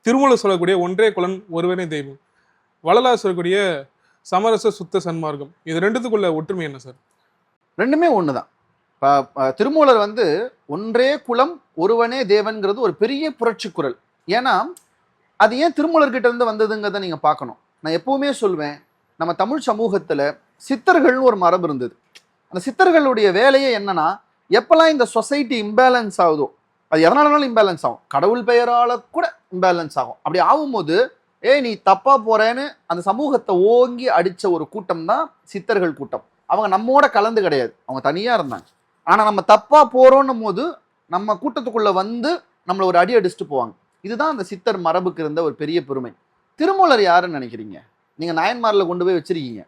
திருமூலர் சொல்லக்கூடிய ஒன்றே குலன் ஒருவனே தெய்வம், வள்ளலார் சொல்லக்கூடிய சமரச சுத்த சன்மார்க்கம், இது ரெண்டுத்துக்குள்ள ஒற்றுமை என்ன சார்? ரெண்டுமே ஒண்ணுதான். திருமூலர் ஒன்றே குலம் ஒருவனே தேவன்கிறது ஒரு பெரிய புரட்சி குரல். ஏன்னா அது ஏன் திருமூலர்கிட்ட இருந்து வந்ததுங்கிறத நீங்க பார்க்கணும். நான் எப்பவுமே சொல்வேன், நம்ம தமிழ் சமூகத்துல சித்தர்கள்னு ஒரு மரபு இருந்தது. அந்த சித்தர்களுடைய வேலையே என்னன்னா, எப்பெல்லாம் இந்த சொசைட்டி இம்பேலன்ஸ் ஆகுதோ, அது எதனாலனாலும் இம்பேலன்ஸ் ஆகும், கடவுள் பெயரால கூட இம்பேலன்ஸ் ஆகும். அப்படி ஆகும்போது நீ தப்பா போறேன்னு அந்த சமூகத்தை ஓங்கி அடிச்ச ஒரு கூட்டம் தான் சித்தர்கள் கூட்டம். அவங்க நம்மோட கலந்து கிடையாது, அவங்க தனியா இருந்தாங்க. ஆனா நம்ம தப்பா போறோன்னும் போது நம்ம கூட்டத்துக்குள்ள நம்மள ஒரு அடி அடிச்சுட்டு போவாங்க. இதுதான் அந்த சித்தர் மரபுக்கு இருந்த ஒரு பெரிய பெருமை. திருமூலர் யாருன்னு நினைக்கிறீங்க? நீங்க நாயன்மார்ல கொண்டு போய் வச்சிருக்கீங்க,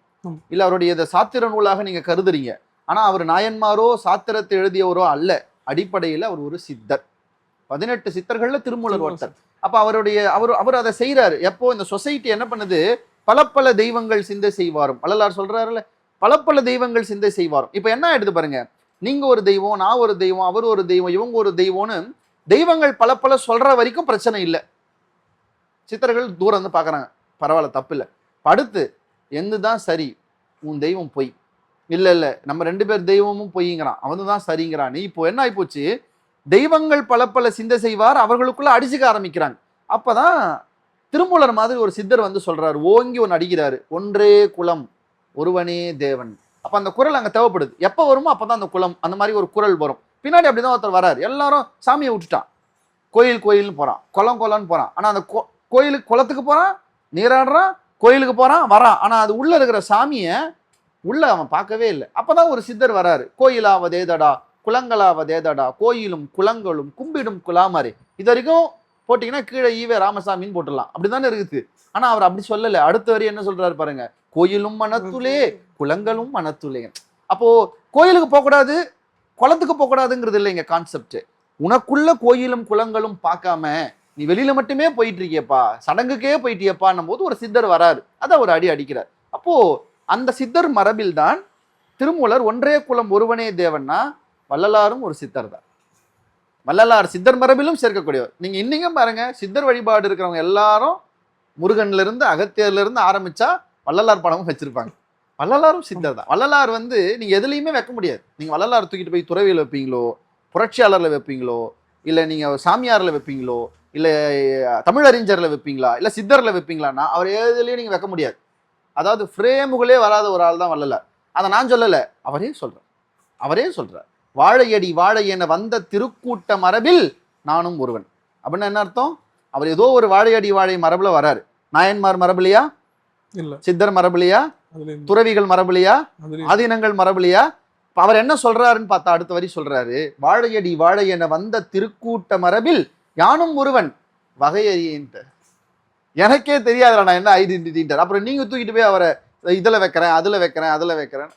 இல்ல அவருடைய சாத்திர நூலாக நீங்க கருதுறீங்க. ஆனா அவர் நாயன்மாரோ சாத்திரத்தை எழுதியவரோ அல்ல. அடிப்படையில் அவர் ஒரு சித்தர். 18 சித்தர்கள்ல திருமூலர் ஒருத்தர். அப்ப அவர் அதை செய்யறாரு. எப்போ இந்த சொசைட்டி என்ன பண்ணுது, பல தெய்வங்கள் சிந்தை செய்வாரும். வள்ளலார் சொல்றாருல்ல, பல தெய்வங்கள் சிந்தை செய்வாரும். இப்ப என்ன ஆயிடுது பாருங்க, நீங்க ஒரு தெய்வம், நான் ஒரு தெய்வம், அவர் ஒரு தெய்வம், இவங்க ஒரு தெய்வம்னு தெய்வங்கள் பல சொல்ற வரைக்கும் பிரச்சனை இல்லை. சித்தர்கள் தூரம் பாக்குறாங்க, பரவாயில்ல, தப்பு இல்லை. அடுத்து என்னதான் சரி, உன் தெய்வம் பொய், இல்ல நம்ம 2 பேர் தெய்வமும் பொய்ங்கிறான், அவன் தான் சரிங்கிறான். இப்போ என்ன ஆயிப்போச்சு, தெய்வங்கள் பல சிந்தை செய்வார், அவர்களுக்குள்ள அடிச்சுக்க ஆரம்பிக்கிறாங்க. அப்பதான் திருமூலர் மாதிரி ஒரு சித்தர் சொல்றாரு, ஓங்கி ஒன்று அடிக்கிறாரு, ஒன்றே குலம் ஒருவனே தேவன். அப்ப அந்த குரல் அங்க தேவைப்படுது. எப்ப வருமோ அப்பதான் அந்த குலம், அந்த மாதிரி ஒரு குரல் வரும். பின்னாடி அப்படிதான் ஒருத்தர் வராரு, எல்லாரும் சாமியை விட்டுட்டான், கோயில்னு போறான், குளம்னு போறான். ஆனா அந்த கோயிலுக்கு குளத்துக்கு போறான், நீராடுறான், கோயிலுக்கு போறான், வரான். ஆனா அது உள்ள இருக்கிற சாமிய உள்ள அவன் பார்க்கவே இல்லை. அப்பதான் ஒரு சித்தர் வராரு, கோயிலாவதேதடா குளங்களாவதேதடா, கோயிலும் குளங்களும் கும்பிடும் குலாமாரி. இது வரைக்கும் போட்டீங்கன்னா கீழே ஈவே ராமசாமின்னு போட்டுடலாம், அப்படிதானே இருக்குது. ஆனா அவர் அப்படி சொல்லல. அடுத்த வரி என்ன சொல்றாரு பாருங்க, கோயிலும் மனத்துலே குளங்களும் மனத்துலே. அப்போ கோயிலுக்கு போகக்கூடாது, குளத்துக்கு போகக்கூடாதுங்கிறது இல்லைங்க கான்செப்ட். உனக்குள்ள கோயிலும் குளங்களும் பார்க்காம நீ வெளியில மட்டுமே போயிட்டு இருக்கியப்பா, சடங்குக்கே போயிட்டியப்பான்னும் போது ஒரு சித்தர் வராரு, அதை ஒரு அடி அடிக்கிறார். அப்போ அந்த சித்தர் மரபில் தான் திருமூலர் ஒன்றே குலம் ஒருவனே தேவன்னா, வள்ளலாரும் ஒரு சித்தர் தான். வள்ளலார் சித்தர் மரபிலும் சேர்க்கக்கூடியவர். நீங்க இன்னைக்கும் பாருங்க, சித்தர் வழிபாடு இருக்கிறவங்க எல்லாரும் முருகன்ல இருந்து அகத்தியர்ல இருந்து ஆரம்பிச்சா வள்ளலார் படமும் வச்சிருப்பாங்க. வள்ளலாரும் சித்தர் தான். வள்ளலார் நீங்க எதுலையுமே வைக்க முடியாது. நீங்க வள்ளலார் தூக்கிட்டு போய் துறவியில் வைப்பீங்களோ, புரட்சியாளர்ல வைப்பீங்களோ, இல்ல நீங்க சாமியார்ல வைப்பீங்களோ, இல்ல தமிழறிஞர்ல வைப்பீங்களா, இல்ல சித்தர்ல வைப்பீங்களான்னா அவர் எதுலயும் நீங்க வைக்க முடியாது. அதாவது ஃப்ரேமுகளே வராத ஒரு ஆள் தான் வள்ளலார். அதை நான் சொல்லல, அவரே சொல்றார். வாழையடி வாழை என வந்த திருக்கூட்ட மரபில் நானும் ஒருவன். அப்படின்னா என்ன அர்த்தம்? அவர் ஏதோ ஒரு வாழையடி வாழை மரபுல வராரு. நாயன்மார் மரபுலையா, இல்ல சித்தர் மரபுலையா, துறவிகள் மரபுலையா, ஆதீனங்கள் மரபுலையா? அவர் என்ன சொல்றாருன்னு பார்த்தா அடுத்த வரி சொல்றாரு, வாழையடி வாழை என வந்த திருக்கூட்ட மரபில் யானும் ஒருவன் வகையறியன்ட்டு. எனக்கே தெரியாதுடா நான் என்ன ஐடென்டிட்டின்றார். அப்புறம் நீங்க தூக்கிட்டு போய் அவரை இதுல வைக்கிறேன், அதுல வைக்கிறேன்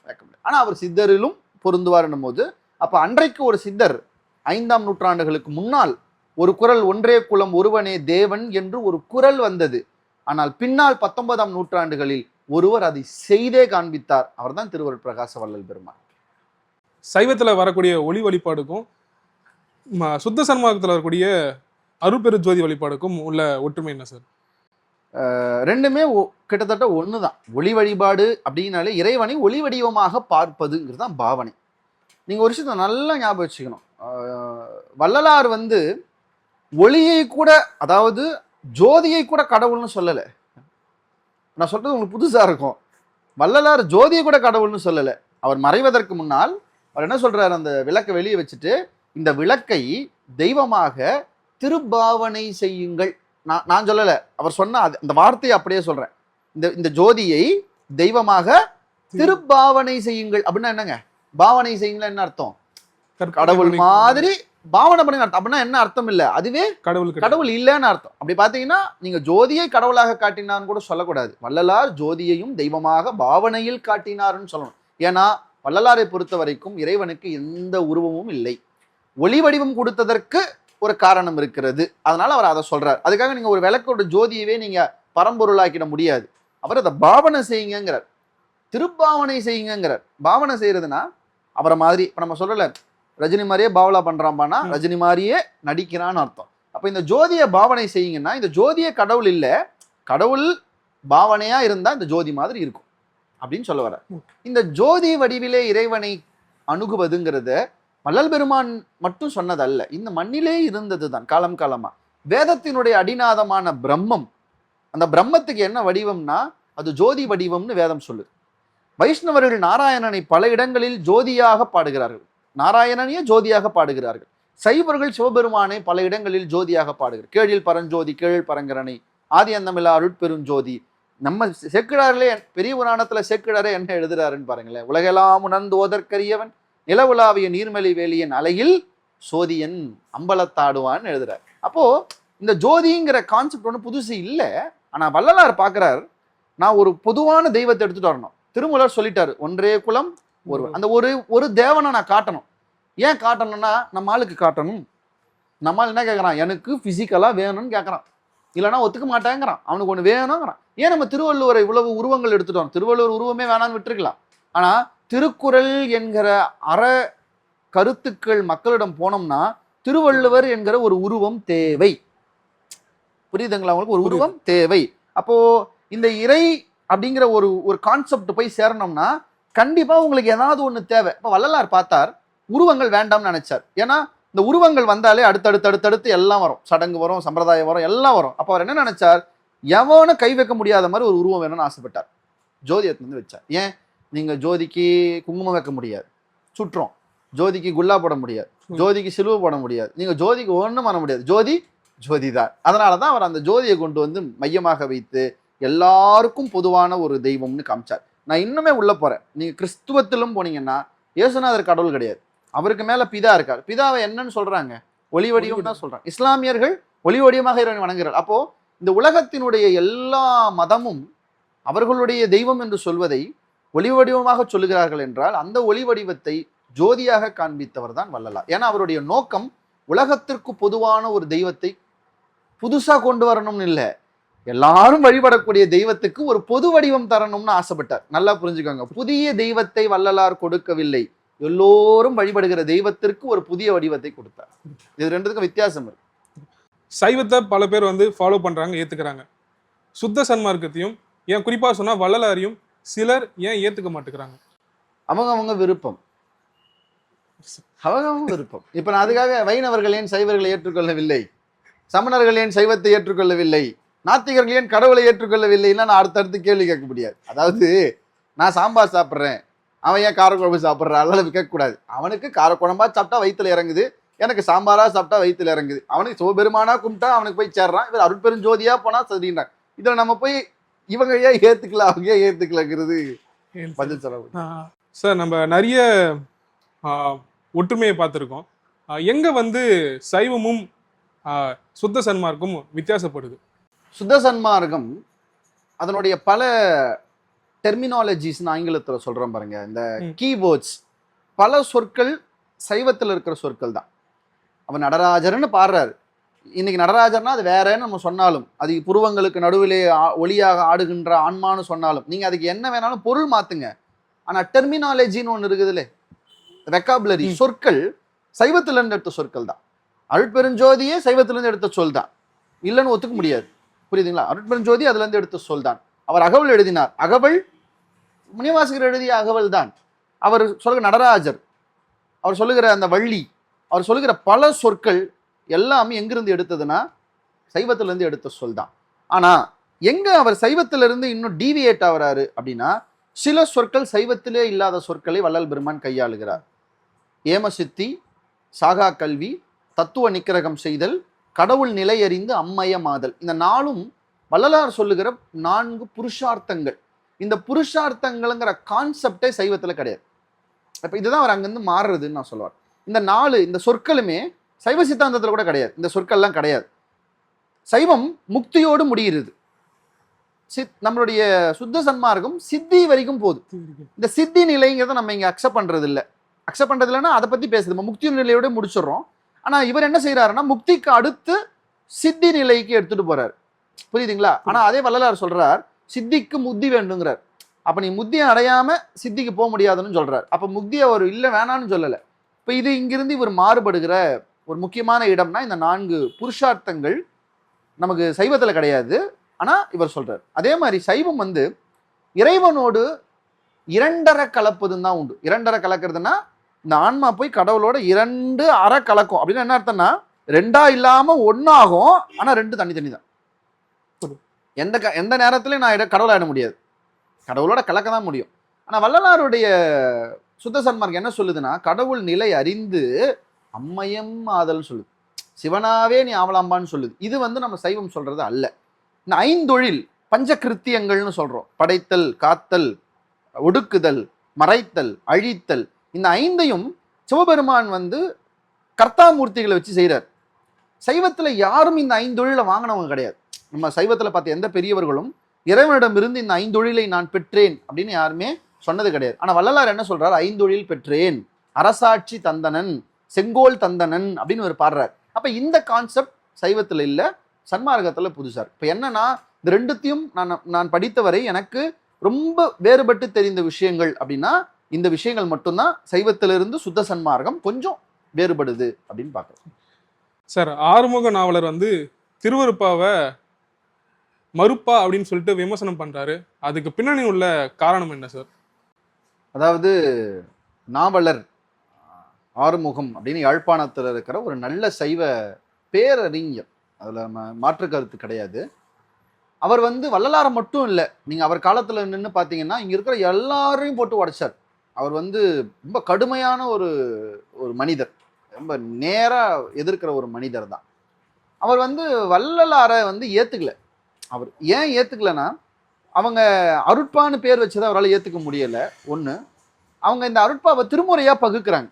வைக்க முடியாது. ஆனா அவர் சித்தரிலும் பொருந்துவார்னும் போது, அப்ப அன்றைக்கு ஒரு சித்தர் 5ஆம் நூற்றாண்டுகளுக்கு முன்னால் ஒரு குரல், ஒன்றே குலம் ஒருவனே தேவன் என்று ஒரு குரல் வந்தது. ஆனால் பின்னால் 19ஆம் நூற்றாண்டுகளில் ஒருவர் அதை செய்தே காண்பித்தார். அவர் தான் திருவருட் பிரகாச வள்ளல் பெருமான். சைவத்துல வரக்கூடிய ஒளி வழிபாடுக்கும் சுத்த சன்மார்க்கத்தில் வரக்கூடிய அருட்பெரு ஜோதி வழிபாடுக்கும் உள்ள ஒற்றுமை என்ன சார்? ரெண்டுமே கிட்டத்தட்ட ஒண்ணுதான். ஒளி வழிபாடு அப்படின்னாலே இறைவனை ஒளி வடிவமாக பார்ப்பதுங்கிறது தான் பாவனை. நீங்க ஒரு விஷயத்தை நல்லா ஞாபகம் வச்சுக்கணும். வள்ளலார் ஒளியை கூட, அதாவது ஜோதியை கூட கடவுள்னு சொல்லலை. நான் சொல்றது உங்களுக்கு புதுசா இருக்கும். வள்ளலார் ஜோதியை கூட கடவுள்னு சொல்லலை. அவர் மறைவதற்கு முன்னால் அவர் என்ன சொல்றாரு, அந்த விளக்கை வெளியே வச்சுட்டு, இந்த விளக்கை தெய்வமாக திருப்பாவனை செய்யுங்கள். நான் சொல்லலை, அவர் சொன்ன அந்த வார்த்தையை அப்படியே சொல்றேன். இந்த ஜோதியை தெய்வமாக திருப்பாவனை செய்யுங்கள் அப்படின்னா என்னங்க? பாவனை செய்யுங்கள் என்ன அர்த்தம்? கடவுள் மாதிரி பாவனை பண்ணுங்க அப்படின்னா என்ன அர்த்தம்? இல்ல, அதுவே கடவுள் இல்லைன்னு அர்த்தம். அப்படி பாத்தீங்கன்னா நீங்க ஜோதியை கடவுளாக காட்டினான்னு கூட சொல்லக்கூடாது. வள்ளலார் ஜோதியையும் தெய்வமாக பாவனையில் காட்டினார்னு சொல்லணும். ஏன்னா வள்ளலாரை பொறுத்த வரைக்கும் இறைவனுக்கு எந்த உருவமும் இல்லை. ஒளி வடிவம் கொடுத்ததற்கு ஒரு காரணம் இருக்கிறது, அதனால அவர் அதை சொல்றார். அதுக்காக நீங்க ஒரு விளக்கோட ஜோதியவே நீங்க பரம்பொருளாக்கிட முடியாது. அவர் அதை பாவனை செய்யுங்கிறார், திருப்பாவனை செய்யுங்கிறார். பாவனை செய்யறதுன்னா அவரை மாதிரி, இப்ப நம்ம சொல்லல ரஜினி மாதிரியே பாவலா பண்றான்பானா, ரஜினி மாதிரியே நடிக்கிறான்னு அர்த்தம். அப்ப இந்த ஜோதிய பாவனை செய்யுங்கன்னா இந்த ஜோதிய கடவுள் இல்ல, கடவுள் பாவனையா இருந்தா இந்த ஜோதி மாதிரி இருக்கும் அப்படின்னு சொல்ல வர. இந்த ஜோதி வடிவிலே இறைவனை அணுகுவதுங்கிறத வள்ளல் பெருமான் மட்டும் சொன்னதல்ல, இந்த மண்ணிலே இருந்ததுதான் காலம் காலமா. வேதத்தினுடைய அடிநாதமான பிரம்மம், அந்த பிரம்மத்துக்கு என்ன வடிவம்னா அது ஜோதி வடிவம்னு வேதம் சொல்லுது. வைஷ்ணவர்கள் நாராயணனை பல இடங்களில் ஜோதியாக பாடுகிறார்கள், நாராயணனையே ஜோதியாக பாடுகிறார்கள். சைவர்கள் சிவபெருமானை பல இடங்களில் ஜோதியாக பாடுகிறார். கேழில் பரஞ்சோதி கேழ் பரங்கரனை ஆதி அந்தமில்லா அருட்பெருஞ்சோதி. நம்ம சேக்கிழார்களே பெரிய புராணத்துல சேக்கிழாரே என்ன எழுதுறாருன்னு பாருங்களேன். உலகெல்லாம் உணர்ந்து ஓதற்கரியவன் நிலவுலாவிய நீர்மலி வேலியன் அலையில் சோதியன் அம்பலத்தாடுவான்னு எழுதுறாரு. அப்போ இந்த ஜோதிங்கிற கான்செப்ட் ஒன்று புதுசு இல்லை. ஆனா வள்ளலார் பார்க்கிறார், நான் ஒரு பொதுவான தெய்வத்தை எடுத்துட்டு வரணும். திருமூலர் சொல்லிட்டாரு, ஒன்றே குலம் ஒருவன். அந்த ஒரு தேவனை நான் காட்டணும். ஏன் காட்டணும்னா நம்ம ஆளுக்கு காட்டணும். நம்ம ஆள் என்ன கேட்கறான், எனக்கு பிசிக்கலா வேணும்னு கேட்கறான், இல்லைன்னா ஒத்துக்க மாட்டேங்கிறான், அவனுக்கு ஒன்று வேணுங்கிறான். ஏன் நம்ம திருவள்ளுவரை இவ்வளவு உருவங்கள் எடுத்துட்டோம்? திருவள்ளுவர் உருவமே வேணான்னு விட்டுருக்கலாம். ஆனா திருக்குறள் என்கிற அற கருத்துக்கள் மக்களிடம் போனோம்னா திருவள்ளுவர் என்கிற ஒரு உருவம் தேவை. புரியுதுங்களா உங்களுக்கு? ஒரு உருவம் தேவை. அப்போ இந்த இறை அப்படிங்கிற ஒரு கான்செப்ட் போய் சேரணும்னா கண்டிப்பா உங்களுக்கு ஏதாவது ஒண்ணு தேவை. இப்ப வள்ளலார் பார்த்தார், உருவங்கள் வேண்டாம்னு நினைச்சார். ஏன்னா இந்த உருவங்கள் வந்தாலே அடுத்தடுத்து எல்லாம் வரும், சடங்கு வரும், சம்பிரதாயம் வரும், எல்லாம் வரும். அப்ப அவர் என்ன நினைச்சார், எவனும் கை வைக்க முடியாத மாதிரி ஒரு உருவம் வேணும்னு ஆசைப்பட்டார். ஜோதியத்தை வந்து வச்சார். ஏன், நீங்க ஜோதிக்கு குங்குமம் வைக்க முடியாது, சுற்றோம். ஜோதிக்கு குல்லா போட முடியாது, ஜோதிக்கு சிலுவை போட முடியாது, நீங்க ஜோதிக்கு ஒண்ணும் பண்ண முடியாது. ஜோதி தான். அதனாலதான் அவர் அந்த ஜோதியை கொண்டு வந்து மையமாக வைத்து எல்லாருக்கும் பொதுவான ஒரு தெய்வம்னு காமிச்சார். நான் இன்னுமே உள்ள போறேன். நீங்க கிறிஸ்துவத்திலும் போனீங்கன்னா இயேசுநாதர் கடவுள் கிடையாது, அவருக்கு மேல பிதா இருக்கார். பிதாவை என்னன்னு சொல்றாங்க, ஒளி வடிவம் தான் சொல்றாங்க. இஸ்லாமியர்கள் ஒளி வடிவமாக இறைவனை வணங்குகிறார். அப்போ இந்த உலகத்தினுடைய எல்லா மதமும் அவர்களுடைய தெய்வம் என்று சொல்வதை ஒளி வடிவமாக சொல்லுகிறார்கள் என்றால் அந்த ஒளி வடிவத்தை ஜோதியாக காண்பித்தவர் தான் வள்ளலார். ஏன்னா அவருடைய நோக்கம் உலகத்திற்கு பொதுவான ஒரு தெய்வத்தை புதுசா கொண்டு வரணும்னு இல்லை, எல்லாரும் வழிபடக்கூடிய தெய்வத்துக்கு ஒரு பொது வடிவம் தரணும்னு ஆசைப்பட்டார். நல்லா புரிஞ்சுக்கோங்க, புதிய தெய்வத்தை வள்ளலார் கொடுக்கவில்லை, எல்லோரும் வழிபடுகிற தெய்வத்திற்கு ஒரு புதிய வடிவத்தை கொடுத்தார். இது ரெண்டுக்கும் வித்தியாசம் இருக்கு. சைவத்தை பல பேர் வந்து ஃபாலோ பண்றாங்க, ஏத்துக்கிறாங்க. சுத்த சன்மார்க்கத்தையும் ஏன் குறிப்பா சொன்னா வள்ளலாரையும் சிலர் ஏன் ஏத்துக்க மாட்டேங்கிறாங்க? அவங்க விருப்பம், அவங்க விருப்பம். இப்ப நான் அதுக்காக வைணவர்கள் ஏன் சைவர்களை ஏற்றுக்கொள்ளவில்லை, சமணர்கள் ஏன் சைவத்தை ஏற்றுக்கொள்ளவில்லை, நாத்திகர்கள் ஏன் கடவுளை ஏற்றுக்கொள்ளவில்லைன்னா நான் அடுத்தடுத்து கேள்வி கேட்க முடியாது. அதாவது நான் சாம்பார் சாப்பிட்றேன், அவன் ஏன் காரக்குழம்பு சாப்பிட்றான் அல்லது கேட்கக்கூடாது. அவனுக்கு காரக்குழம்பா சாப்பிட்டா வயிற்றுல இறங்குது, எனக்கு சாம்பாரா சாப்பிட்டா வயிற்றுல இறங்குது. அவனுக்கு சிவபெருமானா கும்பிட்டா அவனுக்கு போய் சேர்றான், இவர் அருட்பெருஞ்சோதியா போனா சரின்றான். இதுல நம்ம போய் இவங்க ஏன் ஏத்துக்கல அவங்க ஏன் ஏத்துக்கலங்கிறது பதில் சொல்ல. சார், நம்ம நிறைய ஒற்றுமையை பார்த்துருக்கோம். எங்க வந்து சைவமும் சுத்த சன்மார்க்கும் வித்தியாசப்படுது? சுத்த சன்மார்க்கம் அதனுடைய பல டெர்மினாலஜிஸ் ஆங்கிலத்தில் சொல்றோம் பாருங்க, இந்த கீவேர்ட்ஸ், பல சொற்கள் சைவத்தில் இருக்கிற சொற்கள் தான். அவன் நடராஜர்னு பாடுறாரு, இன்னைக்கு நடராஜர்னா அது வேறன்னு நம்ம சொன்னாலும், அது புருவங்களுக்கு நடுவிலே ஒளியாக ஆடுகின்ற ஆன்மான்னு சொன்னாலும் நீங்க அதுக்கு என்ன வேணாலும் பொருள் மாத்துங்க, ஆனா டெர்மினாலஜின்னு ஒன்று இருக்குதுல்ல, வெக்காபுலரி, சொற்கள் சைவத்திலிருந்து எடுத்த சொற்கள் தான். அருட்பெருஞ்சோதியே சைவத்திலிருந்து எடுத்த சொல் தான், இல்லைன்னு ஒத்துக்க முடியாது. புரியுதுங்களா? அருட்பெருஞ்சோதி அதுல இருந்து எடுத்த சொல் தான். அவர் அகவல் எழுதினார், அகவல் முனிவாசகர் எழுதிய அகவல் தான். அவர் சொல்லுகிற நடராஜர், அவர் சொல்லுகிற அந்த வள்ளி, அவர் சொல்லுகிற பல சொற்கள் எல்லாமே எங்கிருந்து எடுத்ததுன்னா சைவத்திலிருந்து எடுத்த சொல் தான். ஆனா எங்க அவர் சைவத்திலிருந்து இன்னும் டீவியேட் ஆகிறாரு அப்படின்னா, சில சொற்கள் சைவத்திலே இல்லாத சொற்களை வள்ளல் பெருமான் கையாளுகிறார். ஏமசித்தி, சாகா கல்வி, தத்துவ நிக்கிரகம் செய்தல், கடவுள் நிலை அறிந்து அம்மயமாதல், இந்த நாளும் வள்ளலார் சொல்லுகிற 4 புருஷார்த்தங்கள். இந்த புருஷார்த்தங்கள்ங்கிற கான்செப்டே சைவத்துல கிடையாது. அப்ப இதுதான் அவர் அங்கிருந்து மாறுறதுன்னு நான் சொல்லுவார். இந்த சொற்களுமே சைவ சித்தாந்தத்துல கூட கிடையாது, இந்த சொற்கள்லாம் கிடையாது. சைவம் முக்தியோடு முடிகிறது, நம்மளுடைய சுத்த சன்மார்க்கம் சித்தி வரைக்கும் போகுது. இந்த சித்தி நிலைங்கிறத நம்ம இங்க அக்செப்ட் பண்றது இல்லை. அக்செப்ட் பண்றது இல்லைன்னா அதை பத்தி பேசுது, நம்ம முக்தி நிலையோட முடிச்சிடறோம். ஆனா இவர் என்ன செய்யறாருன்னா முக்திக்கு அடுத்து சித்தி நிலைக்கு எடுத்துட்டு போறாரு. புரியுதுங்களா? ஆனா அதே வள்ளலார் சொல்றார், சித்திக்கு முத்தி வேண்டுங்கிறார். அப்ப நீ முத்தியை அடையாம சித்திக்கு போக முடியாதுன்னு சொல்றாரு. அப்ப முக்தியை அவர் இல்ல வேணான்னு சொல்லல. இப்ப இது இங்கிருந்து இவர் மாறுபடுகிற ஒரு முக்கியமான இடம்னா இந்த 4 புருஷார்த்தங்கள் நமக்கு சைவத்துல கிடையாது. ஆனா இவர் சொல்றார். அதே மாதிரி சைவம் வந்து இறைவனோடு இரண்டரை கலப்பதுன்னு தான் உண்டு. இரண்டரை கலக்கிறதுனா இந்த ஆன்மா போய் கடவுளோட 2 அரை கலக்கும். அப்படின்னு என்ன அர்த்தம்னா 2ஆ இல்லாம 1ஆகும். ஆனா 2 தனித்தனி தான். எந்த நேரத்திலயும் நான் கடவுள் ஆயிட முடியாது. கடவுளோட கலக்க தான் முடியும். ஆனா வள்ளலாருடைய சுத்த சன்மார்க்கம் என்ன சொல்லுதுன்னா, கடவுள் நிலை அறிந்து அம்மையம் ஆதல் சொல்லுது. சிவனாவே நீ ஆவலாம்பான்னு சொல்லுது. இது வந்து நம்ம சைவம் சொல்றது அல்ல. இந்த 5 பஞ்சகிருத்தியங்கள்னு சொல்றோம். படைத்தல், காத்தல், ஒடுக்குதல், மறைத்தல், அழித்தல். இந்த 5ஐயும் சிவபெருமான் வந்து கர்த்தாமூர்த்திகளை வச்சு செய்கிறார். சைவத்துல யாரும் இந்த 5 வாங்கினவங்க கிடையாது. நம்ம சைவத்துல பார்த்த எந்த பெரியவர்களும் இறைவனிடமிருந்து இந்த 5 நான் பெற்றேன் அப்படின்னு யாருமே சொன்னது கிடையாது. ஆனா வள்ளலார் என்ன சொல்றாரு, 5 பெற்றேன், அரசாட்சி தந்தனன், செங்கோல் தந்தனன் அப்படின்னு ஒரு பாடுறார். அப்ப இந்த கான்செப்ட் சைவத்துல இல்ல, சன்மார்க்கத்துல புதுசார். இப்ப என்னன்னா இந்த 2த்தையும் நான் படித்தவரை எனக்கு ரொம்ப வேறுபட்டு தெரிந்த விஷயங்கள் அப்படின்னா இந்த விஷயங்கள் மட்டும்தான். சைவத்திலிருந்து சுத்த சன்மார்க்கம் கொஞ்சம் வேறுபடுது அப்படின்னு பார்க்கலாம். சார், ஆறுமுக நாவலர் வந்து திருவருப்பாவை மறுப்பா அப்படின்னு சொல்லிட்டு விமர்சனம் பண்றாரு. அதுக்கு பின்னணி உள்ள காரணம் என்ன சார்? அதாவது நாவலர் ஆறுமுகம் அப்படின்னு யாழ்ப்பாணத்தில் இருக்கிற ஒரு நல்ல சைவ பேரறிஞர், அதுல நம்ம மாற்று கருத்து கிடையாது. அவர் வந்து வள்ளலாரை மட்டும் இல்லை, நீங்க அவர் காலத்துல நின்று பார்த்தீங்கன்னா இங்க இருக்கிற எல்லாரையும் போட்டு உடைச்சார். அவர் வந்து ரொம்ப கடுமையான ஒரு மனிதர், ரொம்ப நேரா எதிர்க்கிற ஒரு மனிதர் தான். அவர் வந்து வள்ளலாரை வந்து ஏத்துக்கல. அவர் ஏன் ஏத்துக்கலன்னா, அவங்க அருட்பான்னு பேர் வச்சதை அவரால் ஏத்துக்க முடியல. ஒண்ணு, அவங்க இந்த அருட்பாவை திருமுறையா பகுக்கிறாங்க.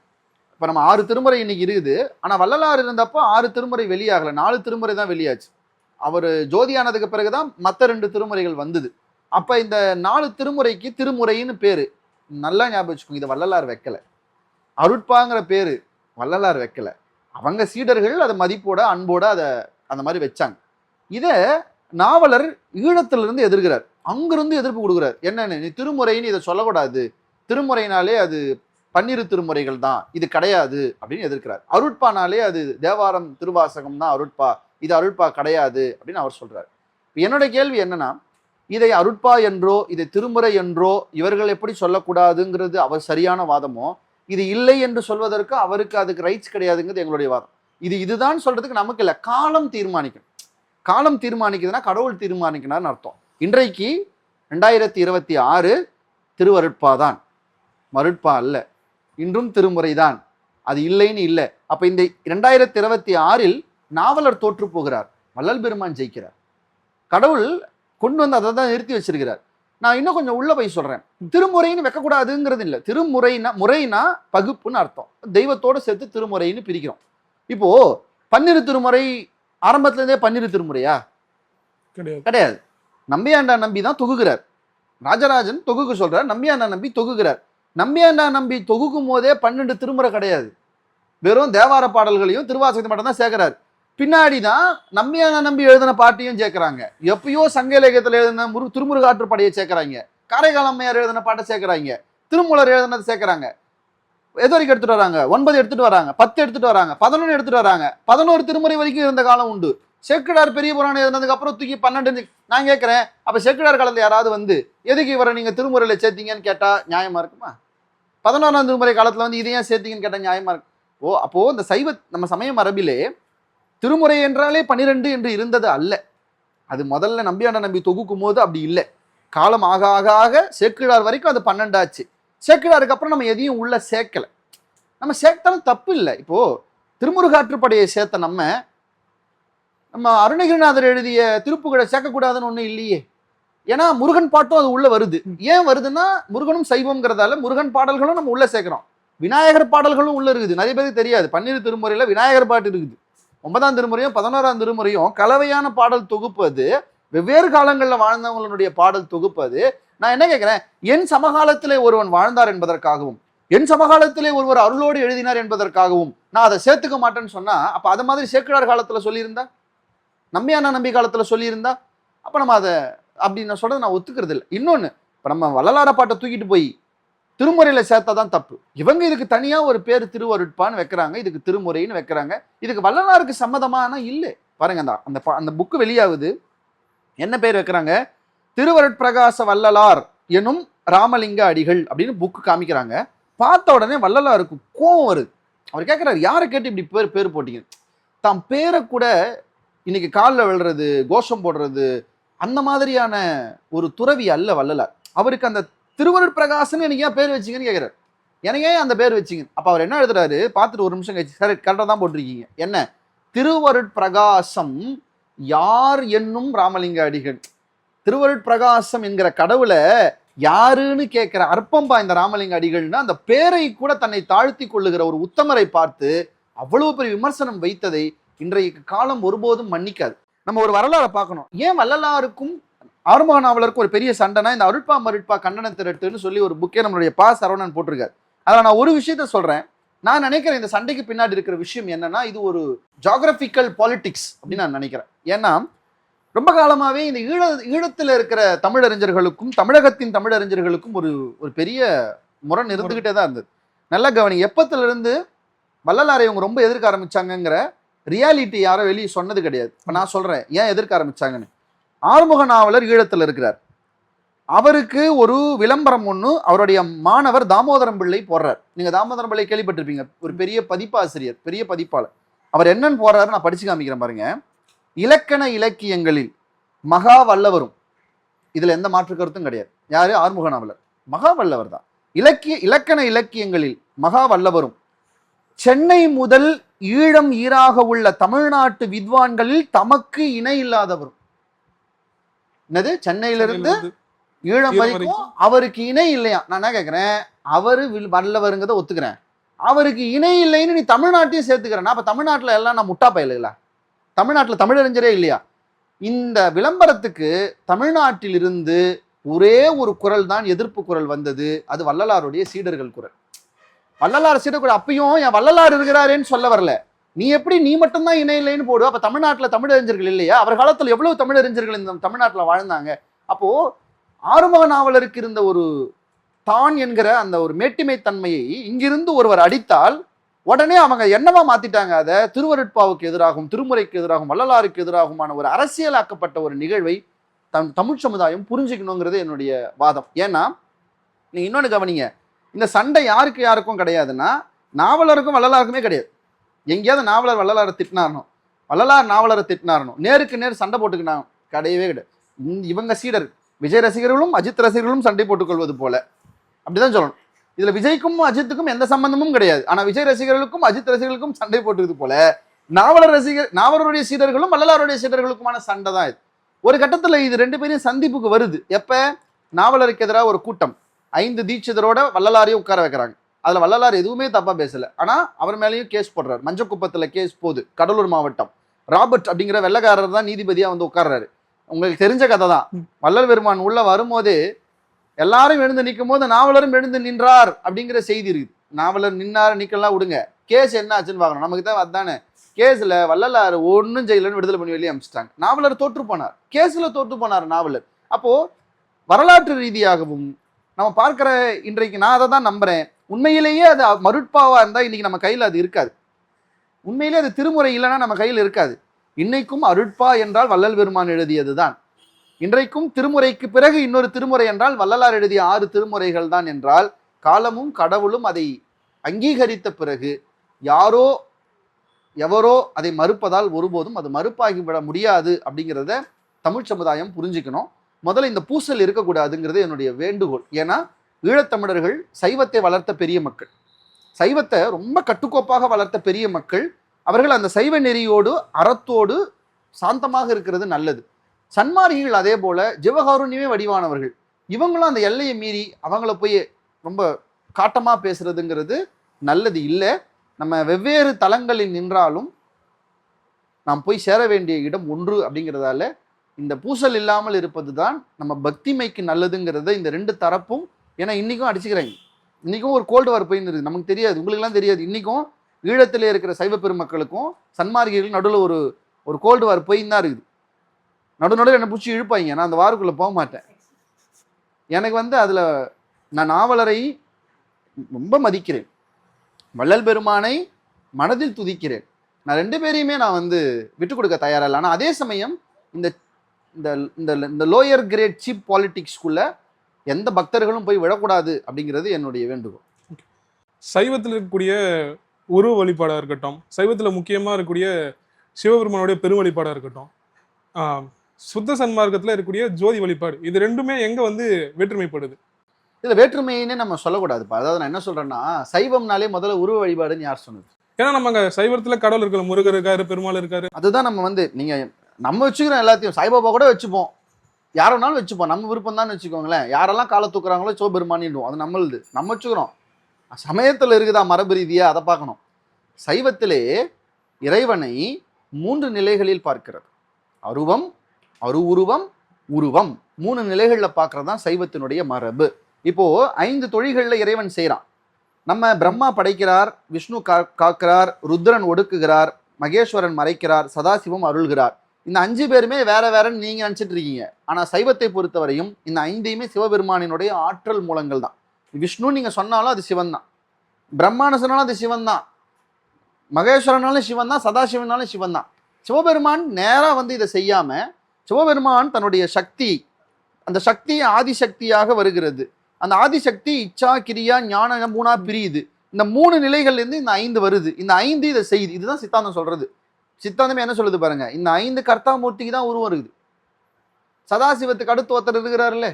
இப்ப நம்ம 6 திருமுறை இன்னைக்கு இருக்குது. ஆனா வள்ளலார் இருந்தப்போ 6 திருமுறை வெளியாகல, 4 திருமுறை தான் வெளியாச்சு. அவர் ஜோதியானதுக்கு பிறகுதான் மற்ற 2 திருமுறைகள் வந்தது. அப்ப இந்த 4 திருமுறைக்கு திருமுறைன்னு பேரு. நல்லா ஞாபகம் வச்சுக்கோங்க, இதை வள்ளலார் வைக்கல. அருட்பாங்கிற பேரு வள்ளலார் வைக்கல. அவங்க சீடர்கள் அதை மதிப்போட அன்போட அதை அந்த மாதிரி வச்சாங்க. இதை நாவலர் ஈழத்திலிருந்து எதிர்க்கிறார், அங்கிருந்து எதிர்ப்பு கொடுக்குறார். என்னன்னு, நீ திருமுறைன்னு இதை சொல்லக்கூடாது, திருமுறைனாலே அது 12 திருமுறைகள் தான், இது கிடையாது அப்படின்னு எதிர்க்கிறார். அருட்பானாலே அது தேவாரம் திருவாசகம் தான் அருட்பா, இது அருட்பா கிடையாது அப்படின்னு அவர் சொல்றார். என்னோட கேள்வி என்னன்னா, இதை அருட்பா என்றோ இதை திருமுறை என்றோ இவர்கள் எப்படி சொல்லக்கூடாதுங்கிறது அவர் சரியான வாதமோ, இது இல்லை என்று சொல்வதற்கு அவருக்கு அதுக்கு ரைட்ஸ் கிடையாதுங்கிறது எங்களுடைய வாதம். இதுதான் சொல்றதுக்கு நமக்கு இல்லை, காலம் தீர்மானிக்கும். காலம் தீர்மானிக்குதுன்னா கடவுள் தீர்மானிக்கணும்னு அர்த்தம். இன்றைக்கு 2026 திருவருட்பா தான், மருட்பா அல்ல. இன்றும் திருமுறை தான், அது இல்லைன்னு இல்லை. அப்ப இந்த 2026 நாவலர் தோற்று போகிறார், வள்ளல் பெருமான் ஜெயிக்கிறார். கடவுள் கொண்டு வந்து அதை தான் நிறுத்தி வச்சிருக்கிறார். நான் இன்னும் கொஞ்சம் உள்ள போய் சொல்றேன். திருமுறைன்னு வைக்கக்கூடாதுங்கிறது இல்லை. முறைனா பகுப்புன்னு அர்த்தம். தெய்வத்தோட சேர்த்து திருமுறைன்னு பிரிக்கிறோம். இப்போ 12 திருமுறை ஆரம்பத்துல இருந்தே 12 திருமுறையா? கிடையாது. நம்பியாண்டா நம்பி தான் தொகுகிறார். ராஜராஜன் தொகுக்க சொல்றார், நம்பியாண்டா நம்பி தொகுகிறார். நம்பியாண்டா நம்பி தொகுக்கும் போதே 12 திருமுறை கிடையாது, வெறும் தேவார பாடல்களையும் திருவாசகத்தை மட்டும் தான் சேர்க்கிறார். பின்னாடிதான் நம்பியாண்டா நம்பி எழுதின பாட்டையும் சேர்க்கிறாங்க. எப்பயோ சங்க இலக்கியத்துல எழுதின திருமுருகாற்றுப்படையை சேர்க்கிறாங்க, காரைக்கால் அம்மையார் எழுதின பாட்டை சேர்க்கிறாங்க, திருமூலர் எழுதினதை சேர்க்கிறாங்க. எது வரைக்கும் எடுத்துட்டு வராங்க? 9 எடுத்துட்டு வராங்க, 10 எடுத்துட்டு வராங்க, 11 எடுத்துட்டு வராங்க. 11 திருமுறை வரைக்கும் இருந்த காலம் உண்டு. சேக்கிழார் பெரிய புராணம் எழுதினதுக்கு அப்புறம் தூக்கி 12. நான் கேட்கிறேன், அப்ப சேக்கிழார் காலத்துல யாராவது வந்து எதுக்கு இவரை நீங்க திருமுறையில சேர்த்தீங்கன்னு கேட்டா நியாயமா இருக்குமா? 11ஆம் திருமுறை காலத்துல வந்து இதையும் சேர்த்தீங்கன்னு கேட்டா நியாயமா இருக்கு? அப்போ இந்த சைவ நம்ம சமய மரபிலே திருமுறை என்றாலே 12 என்று இருந்தது அல்ல. அது முதல்ல நம்பியாண்ட நம்பி தொகுக்கும் போது அப்படி இல்லை. காலம் ஆக ஆக ஆக சேக்கிழார் வரைக்கும் அது 12 ஆச்சு. சேக்கிழாருக்கு அப்புறம் நம்ம எதையும் உள்ள சேர்க்கல. நம்ம சேர்த்தாலும் தப்பு இல்லை. இப்போ திருமுருகாற்றுப்படையை சேர்த்த நம்ம அருணகிரிநாதர் எழுதிய திருப்புகழை சேர்க்கக்கூடாதுன்னு ஒன்றும் இல்லையே. ஏன்னா முருகன் பாட்டும் அது உள்ள வருது. ஏன் வருதுன்னா முருகனும் சைவம்ங்கிறதால முருகன் பாடல்களும் நம்ம உள்ள சேர்க்கிறோம். விநாயகர் பாடல்களும் உள்ள இருக்குது. நிறைய பேருக்கு தெரியாது, 12 திருமுறையில விநாயகர் பாட்டு இருக்குது. 9ஆம் திருமுறையும் 11ஆம் திருமுறையும் கலவையான பாடல் தொகுப்பு. அது வெவ்வேறு காலங்களில் வாழ்ந்தவங்களுடைய பாடல் தொகுப்பு. அது நான் என்ன கேட்கிறேன், என் சமகாலத்திலே ஒருவன் வாழ்ந்தார் என்பதற்காகவும் என் சமகாலத்திலே ஒருவர் அருளோடு எழுதினார் என்பதற்காகவும் நான் அதை சேர்த்துக்க மாட்டேன்னு சொன்னா, அப்ப அதை மாதிரி சேக்கிழார் காலத்துல சொல்லியிருந்தா, நம்பியாண்டா நம்பி காலத்துல சொல்லியிருந்தா, அப்ப நம்ம அதை அப்படி நான் சொல்றது நான் ஒத்துக்கிறது இல்லை. இன்னொன்னு, இப்ப நம்ம வள்ளலார பாட்டை தூக்கிட்டு போய் திருமுறையில சேர்த்தாதான் தப்பு. இவங்க இதுக்கு தனியா ஒரு பேர் திருவருட்பான்னு வைக்கிறாங்க, இதுக்கு திருமுறைன்னு வைக்கிறாங்க. இதுக்கு வள்ளலாருக்கு சம்மதமான இல்லை. பாருங்க, அந்த புக்கு வெளியாகுது, என்ன பேர் வைக்கிறாங்க? திருவருட்பிரகாச வள்ளலார் எனும் ராமலிங்க அடிகள் அப்படின்னு புக்கு காமிக்கிறாங்க. பார்த்த உடனே வள்ளலாருக்கு கோவம் வருது. அவர் கேட்கிறாரு, யாரை கேட்டு இப்படி பேர் போட்டீங்க? தாம் பேரை கூட இன்னைக்கு காலில் விழுறது, கோஷம் போடுறது, அந்த மாதிரியான ஒரு துறவி அல்ல வள்ளலார். அவருக்கு அந்த திருவருட்பிரகாசன் எனக்கு ஏன் பேர் வச்சிங்கன்னு கேட்கிறார். எனக்கு ஏன் அந்த பேர் வச்சிங்க? அப்ப அவர் என்ன எழுதுறாரு பார்த்துட்டு ஒரு நிமிஷம் கழிச்சு, சரி கரெக்டாக தான் போட்டிருக்கீங்க. என்ன? திருவருட்பிரகாசம் யார் என்னும் ராமலிங்க அடிகள். திருவருட்பிரகாசம் என்கிற கடவுளை யாருன்னு கேட்கிற அற்பம்பா இந்த ராமலிங்க அடிகள்னா, அந்த பேரை கூட தன்னை தாழ்த்தி கொள்ளுகிற ஒரு உத்தமரை பார்த்து அவ்வளவு பெரிய விமர்சனம் வைத்ததை இன்றைக்கு காலம் ஒருபோதும் மன்னிக்காது. நம்ம ஒரு வரலாறை பார்க்கணும். ஏன் வள்ளலாருக்கும் ஆறுமுக நாவலருக்கும் ஒரு பெரிய சண்டைனா, இந்த அருட்பா மருட்பா கண்டன திரட்டுன்னு சொல்லி ஒரு புக்கே நம்மளுடைய பா சரவணன் போட்டிருக்காரு. அதில் நான் ஒரு விஷயத்த சொல்றேன். நான் நினைக்கிறேன் இந்த சண்டைக்கு பின்னாடி இருக்கிற விஷயம் என்னன்னா, இது ஒரு ஜியோகிராபிக்கல் பாலிடிக்ஸ் அப்படின்னு நான் நினைக்கிறேன். ஏன்னா ரொம்ப காலமாவே இந்த ஈழத்தில் இருக்கிற தமிழறிஞர்களுக்கும் தமிழகத்தின் தமிழறிஞர்களுக்கும் ஒரு பெரிய முரண் இருந்துகிட்டே தான் இருந்தது. நல்ல கவனி, எப்பத்துல இருந்து வள்ளலாரை இவங்க ரொம்ப எதிர்க்க ஆரம்பிச்சாங்கிற ரியாலிட்டி யாரும் வெளியே சொன்னது கிடையாது. இப்ப நான் சொல்றேன் ஏன் எதிர்க்க ஆரம்பிச்சாங்கன்னு. ஆறுமுக நாவலர் ஈழத்தில் இருக்கிறார். அவருக்கு ஒரு விளம்பரம் ஒண்ணு அவருடைய மாணவர் தாமோதரம் பிள்ளை போடுறார். நீங்க தாமோதரம் பிள்ளை கேள்விப்பட்டிருப்பீங்க, ஒரு பெரிய பதிப்பாசிரியர், பெரிய பதிப்பாளர். அவர் என்னன்னு போடுறாரு, நான் படிச்சு காமிக்கிறேன் பாருங்க. இலக்கண இலக்கியங்களில் மகா வல்லவரும், இதுல எந்த மாற்று கருத்தும் கிடையாது. யாரு? ஆறுமுக நாவலர். மகா வல்லவர் தான். இலக்கண இலக்கியங்களில் மகா வல்லவரும், சென்னை முதல் ஈழம் ஈராக உள்ள தமிழ்நாட்டு வித்வான்களில் தமக்கு இணை இல்லாதவரும். என்னது? சென்னையிலிருந்து ஈழம் வரைக்கும் அவருக்கு இணை இல்லையா? நான் என்ன கேட்கிறேன், அவரு வல்லவருங்கிறத ஒத்துக்கிறேன், அவருக்கு இணை இல்லைன்னு நீ தமிழ்நாட்டையும் சேர்த்துக்கிறேன். அப்ப தமிழ்நாட்டுல எல்லாம் நான் முட்டா பயலுங்களா? தமிழ்நாட்டில் தமிழறிஞரே இல்லையா? இந்த விளம்பரத்துக்கு தமிழ்நாட்டில் இருந்து ஒரே ஒரு குரல் தான் எதிர்ப்பு குரல் வந்தது. அது வள்ளலாருடைய சீடர்கள் குரல். வள்ளலார் சீடர்கள் அப்பயும் என் வள்ளலார் இருக்கிறாரேன்னு சொல்ல வரல. நீ எப்படி நீ மட்டும்தான் இணை இல்லைன்னு போடு? அப்ப தமிழ்நாட்டில் தமிழறிஞர்கள் இல்லையா? அவர் காலத்தில் எவ்வளவு தமிழறிஞர்கள் இந்த தமிழ்நாட்டில் வாழ்ந்தாங்க. அப்போ ஆறுமுக நாவலருக்கு இருந்த ஒரு தான் என்கிற அந்த ஒரு மேட்டிமை தன்மையை இங்கிருந்து ஒருவர் அடித்தால் உடனே அவங்க என்னவா மாத்திட்டாங்க, அதை திருவருட்பாவுக்கு எதிராகவும் திருமுறைக்கு எதிராகவும் வள்ளலாருக்கு எதிராகுமான ஒரு அரசியலாக்கப்பட்ட ஒரு நிகழ்வை தமிழ் சமுதாயம் புரிஞ்சுக்கணுங்கிறது என்னுடைய வாதம். ஏன்னா நீங்க இன்னொன்னு கவனிங்க, இந்த சண்டை யாருக்கு யாருக்கும் கிடையாதுன்னா, நாவலருக்கும் வள்ளலாருக்குமே கிடையாது. எங்கேயாவது நாவலர் வள்ளலாரை திட்டினாரணும், வள்ளலார் நாவலரை திட்டினாரணும், நேருக்கு நேர் சண்டை போட்டுக்கினாங்க, கிடையவே கிடையாது. இவங்க சீடர் விஜய் ரசிகர்களும் அஜித் ரசிகர்களும் சண்டை போட்டுக்கொள்வது போல அப்படிதான் சொல்லணும். இதுல விஜய்க்கும் அஜித்துக்கும் எந்த சம்பந்தமும் கிடையாது. ஆனா விஜய் ரசிகர்களுக்கும் அஜித் ரசிகர்களுக்கும் சண்டை போட்டுறது போல நாவலருடைய சீடர்களும் வள்ளலாருடைய சீடர்களுக்குமான சண்டை தான் இது. ஒரு கட்டத்துல இது ரெண்டு பேரும் சந்திப்புக்கு வருது. எப்ப? நாவலருக்கு எதிராக ஒரு கூட்டம் 5 தீட்சிதரோட வள்ளலாரையும் உட்கார வைக்கிறாங்க. அதுல வள்ளலார் எதுவுமே தப்பா பேசல, ஆனா அவர் மேலேயும் கேஸ் போடுறாரு. மஞ்சக்குப்பத்துல கேஸ் போகுது. கடலூர் மாவட்டம் ராபர்ட் அப்படிங்கிற வெள்ளக்காரர் தான் நீதிபதியா வந்து உட்கார்றாரு. உங்களுக்கு தெரிஞ்ச கதை தான். வள்ளல் பெருமான் உள்ள வரும்போது எல்லாரும் எழுந்து நிற்கும் போது நாவலரும் எழுந்து நின்றார் அப்படிங்கிற செய்தி இருக்குது. நாவலர் நின்னார் நிக்கலாம் விடுங்க, கேஸ் என்ன ஆச்சுன்னு பார்க்கணும். நமக்கு தான் அதானே. கேஸ்ல வள்ளலார் ஒன்னும் செய்யலன்னு விடுதலை பண்ணி வெளியே அனுப்பிச்சிட்டாங்க. நாவலர் தோற்று போனார், கேஸ்ல தோற்று போனார் நாவலர். அப்போ வரலாற்று ரீதியாகவும் நம்ம பார்க்கிற இன்றைக்கு நான் அதை தான் நம்புறேன். உண்மையிலேயே அது மருட்பாவா இருந்தா இன்னைக்கு நம்ம கையில அது இருக்காது. உண்மையிலேயே அது திருமுறை இல்லைன்னா நம்ம கையில் இருக்காது. இன்னைக்கும் அருட்பா என்றால் வள்ளல் பெருமான் எழுதியதுதான். இன்றைக்கும் திருமுறைக்கு பிறகு இன்னொரு திருமுறை என்றால் வள்ளலார் எழுதிய 6 திருமுறைகள் தான் என்றால், காலமும் கடவுளும் அதை அங்கீகரித்த பிறகு யாரோ எவரோ அதை மறுப்பதால் ஒருபோதும் அது மறுப்பாகிவிட முடியாது அப்படிங்கிறத தமிழ் சமுதாயம் புரிஞ்சுக்கணும். முதல்ல இந்த பூசல் இருக்கக்கூடாதுங்கிறது என்னுடைய வேண்டுகோள். ஏன்னா ஈழத்தமிழர்கள் சைவத்தை வளர்த்த பெரிய மக்கள், சைவத்தை ரொம்ப கட்டுக்கோப்பாக வளர்த்த பெரிய மக்கள். அவர்கள் அந்த சைவ நெறியோடு அறத்தோடு சாந்தமாக இருக்கிறது நல்லது. சன்மார்கிகள் அதே போல ஜீவகாருண்யமே வடிவானவர்கள். இவங்களும் அந்த எல்லையை மீறி அவங்கள போய் ரொம்ப காட்டமா பேசுறதுங்கிறது நல்லது இல்லை. நம்ம வெவ்வேறு தளங்களில் நின்றாலும் நாம் போய் சேர வேண்டிய இடம் ஒன்று அப்படிங்கிறதால இந்த பூசல் இல்லாமல் இருப்பது தான் நம்ம பக்திமைக்கு நல்லதுங்கிறத இந்த 2 தரப்பும். ஏன்னா இன்னைக்கும் அடிச்சுக்கிறாங்க. இன்னைக்கும் ஒரு கோல்டு வார் போயின்னு இருக்கு. நமக்கு தெரியாது, உங்களுக்கெல்லாம் தெரியாது. இன்னைக்கும் ஈழத்திலே இருக்கிற சைவ பெருமக்களுக்கும் சன்மார்கிகளுக்கும் நடுவில் ஒரு கோல்டு வார் போயின்னு தான் இருக்குது. நடுநடுவில் என்னை பிடிச்சி இழுப்பாங்க. நான் அந்த வாருக்குள்ளே போக மாட்டேன். எனக்கு அதில் நான் நாவலரை ரொம்ப மதிக்கிறேன். வள்ளல் பெருமானை மனதில் துதிக்கிறேன். நான் 2 பேரையுமே நான் வந்து விட்டு கொடுக்க தயாரா இல்லை. ஆனால் அதே சமயம் இந்த இந்த இந்த லோயர் கிரேட் சீப் பாலிடிக்ஸ்குள்ள எந்த பக்தர்களும் போய் விழக்கூடாது அப்படிங்கிறது என்னுடைய வேண்டுகோள். சைவத்தில் இருக்கக்கூடிய உருவ வழிபாடாக இருக்கட்டும், சைவத்தில் முக்கியமாக இருக்கக்கூடிய சிவபெருமானுடைய பெரும் வழிபாடாக இருக்கட்டும், சுத்த சன்மார்க்கத்தில் இருக்கக்கூடிய ஜோதி வழிபாடு, இது ரெண்டுமே எங்கே வந்து வேற்றுமைப்படுது? இதில் வேற்றுமைன்னு நம்ம சொல்லக்கூடாதுப்பா. அதாவது நான் என்ன சொல்றேன்னா, சைவம்னாலே முதல்ல உருவ வழிபாடுன்னு யார் சொன்னது? ஏன்னா நம்ம அங்கே சைவத்தில் கடவுள் இருக்கிற முருகர் இருக்காரு, பெருமாள் இருக்காரு. அதுதான் நம்ம வந்து நம்ம வச்சுக்கிறோம் எல்லாத்தையும். சாய்பாபா கூட வச்சுப்போம், யார் வேணாலும் வச்சுப்போம், நம்ம விருப்பம் தான் வச்சுக்கோங்களேன். யாரெல்லாம் காலை தூக்குறாங்களோ சிவபெருமானிடுவோம், அது நம்மளுது, நம்ம வச்சுக்கிறோம். சமயத்தில் இருக்குதா மரபு ரீதியா, அதை பார்க்கணும். சைவத்திலே இறைவனை 3 நிலைகளில் பார்க்கிறது. அருவம், அருவுருவம், உருவம், 3 நிலைகளில் பார்க்கறது தான் சைவத்தினுடைய மரபு. இப்போ 5 தொழில்களில் இறைவன் செய்கிறான். நம்ம பிரம்மா படைக்கிறார், விஷ்ணு காக்கிறார், ருத்ரன் ஒடுக்குகிறார், மகேஸ்வரன் மறைக்கிறார், சதாசிவம் அருள்கிறார். இந்த 5 பேருமே வேற வேறன்னு நீங்க நினைச்சிட்டு இருக்கீங்க. ஆனா சைவத்தை பொறுத்தவரையும் இந்த 5யுமே சிவபெருமானினுடைய ஆற்றல் மூலங்கள் தான். விஷ்ணு நீங்க சொன்னாலும் அது சிவன் தான், பிரம்மான்னு சொன்னாலும் அது சிவன் தான், மகேஸ்வரனாலும் சிவன் தான், சதாசிவனாலும் சிவன் தான். சிவபெருமான் நேரா வந்து இதை செய்யாம, சிவபெருமான் தன்னுடைய சக்தி, அந்த சக்தி ஆதிசக்தியாக வருகிறது. அந்த ஆதிசக்தி இச்சா கிரியா ஞான 3ஆ பிரியுது. இந்த 3 நிலைகள்ல இருந்து இந்த 5 வருது. இந்த 5 இதை செய்யுது. இதுதான் சித்தாந்தம் சொல்றது. சித்தாந்தமே என்ன சொல்லுது பாருங்க, இந்த 5 கர்த்தாமூர்த்திக்கு தான் உருவம் இருக்குது. சதாசிவத்துக்கு அடுத்து ஒருத்தர் இருக்கிறாருல்ல,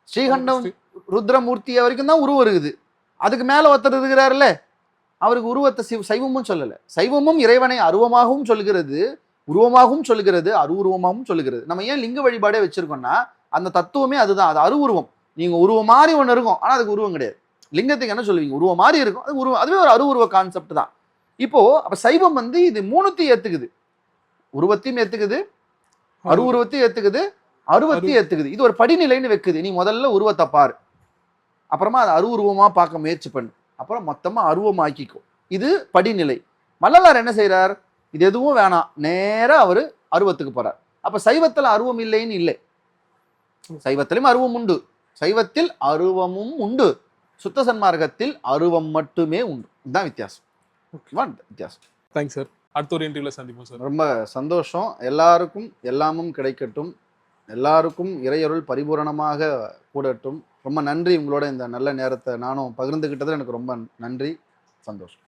ஸ்ரீகண்டம் ருத்ரமூர்த்தி வரைக்கும் தான் உருவம் இருக்குது. அதுக்கு மேல ஒருத்தர் இருக்கிறாருல்ல, அவருக்கு உருவத்தை சைவமும் சொல்லல. சைவமும் இறைவனை அருவமாகவும் சொல்கிறது, உருவமாகவும் சொல்கிறது, அருவுருவமாகவும் சொல்லுகிறது. நம்ம ஏன் லிங்க வழிபாடே வச்சிருக்கோம்னா அந்த தத்துவமே அதுதான். அது அருவுருவம். நீங்க உருவம் மாதிரி ஒன்று இருக்கும், ஆனா அதுக்கு உருவம் கிடையாது. லிங்கத்துக்கு என்ன சொல்லுவீங்க, உருவம் மாதிரி இருக்கும், அது உருவம். அதுவே ஒரு அருவுருவ கான்செப்ட் தான். இப்போ அப்ப சைவம் வந்து இது 3த்தையும் ஏத்துக்குது. உருவத்தையும் ஏத்துக்குது, அருவுருவத்தையும் ஏத்துக்குது, அருவத்தையும் ஏத்துக்குது. இது ஒரு படிநிலைன்னு வைக்குது. நீ முதல்ல உருவத்தை பாரு, அப்புறமா அதை அருவுருவமா பார்க்க முயற்சி பண்ணு, அப்புறம் மொத்தமா அருவமாக்கிக்கும். இது படிநிலை. வள்ளலார் என்ன செய்யறார், இது எதுவும் வேணாம், நேரா அவரு அருவத்துக்கு போறார். அப்ப சைவத்துல அருவம் இல்லைன்னு இல்லை, சைவத்திலும் அருவம் உண்டு. சைவத்தில் அருவமும் உண்டு, சுத்த சன்மார்க்கத்தில் அருவம் மட்டுமே உண்டு. இதுதான் வித்தியாசம். வித்தியாசம். Thanks sir. அடுத்த ஒரு இன்டர்வியூல சந்திப்போம் சார். ரொம்ப சந்தோஷம். எல்லாருக்கும் எல்லாமும் கிடைக்கட்டும், எல்லாருக்கும் இறையருள் பரிபூரணமாக கூடட்டும். ரொம்ப நன்றி. உங்களோட இந்த நல்ல நேரத்தை நானும் பகிர்ந்துகிட்டது எனக்கு ரொம்ப நன்றி, சந்தோஷம்.